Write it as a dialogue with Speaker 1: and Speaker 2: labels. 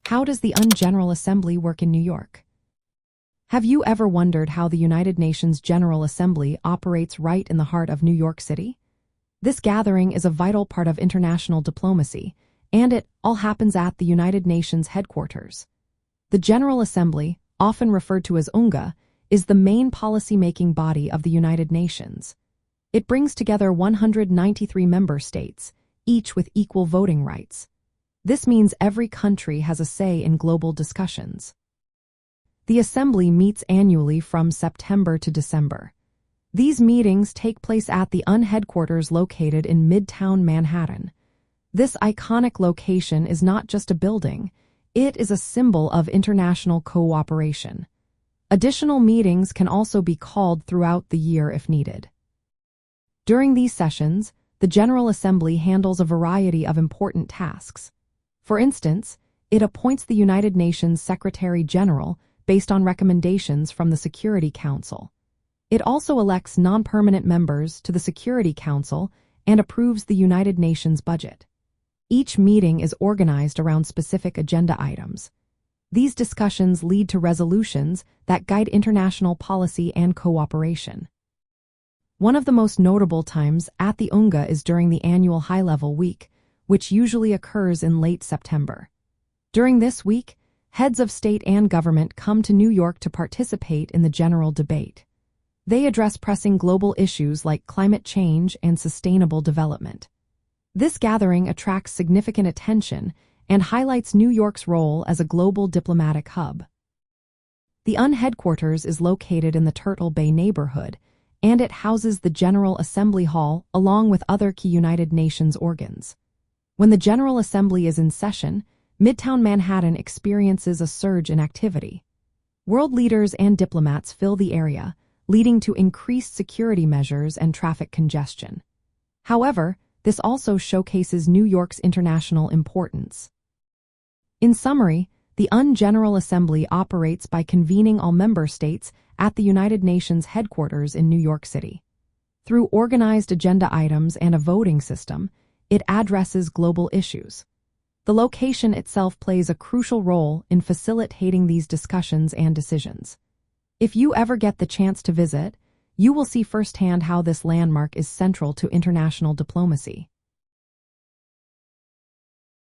Speaker 1: How does the UN General Assembly work in New York? Have you ever wondered how the United Nations General Assembly operates right in the heart of New York City? This gathering is a vital part of international diplomacy, and it all happens at the United Nations headquarters. The General Assembly, often referred to as UNGA, is the main policy-making body of the United Nations. It brings together 193 member states, each with equal voting rights. This means every country has a say in global discussions. The Assembly meets annually from September to December. These meetings take place at the UN headquarters located in Midtown Manhattan. This iconic location is not just a building, it is a symbol of international cooperation. Additional meetings can also be called throughout the year if needed. During these sessions, the General Assembly handles a variety of important tasks. For instance, it appoints the United Nations Secretary General based on recommendations from the Security Council. It also elects non-permanent members to the Security Council and approves the United Nations budget. Each meeting is organized around specific agenda items. These discussions lead to resolutions that guide international policy and cooperation. One of the most notable times at the UNGA is during the annual high-level week, which usually occurs in late September. During this week, heads of state and government come to New York to participate in the general debate. They address pressing global issues like climate change and sustainable development. This gathering attracts significant attention and highlights New York's role as a global diplomatic hub. The UN headquarters is located in the Turtle Bay neighborhood, and it houses the General Assembly Hall along with other key United Nations organs. When the General Assembly is in session, Midtown Manhattan experiences a surge in activity. World leaders and diplomats fill the area, leading to increased security measures and traffic congestion. However, this also showcases New York's international importance. In summary, the UN General Assembly operates by convening all member states at the United Nations headquarters in New York City. Through organized agenda items and a voting system, it addresses global issues. The location itself plays a crucial role in facilitating these discussions and decisions. If you ever get the chance to visit, you will see firsthand how this landmark is central to international diplomacy.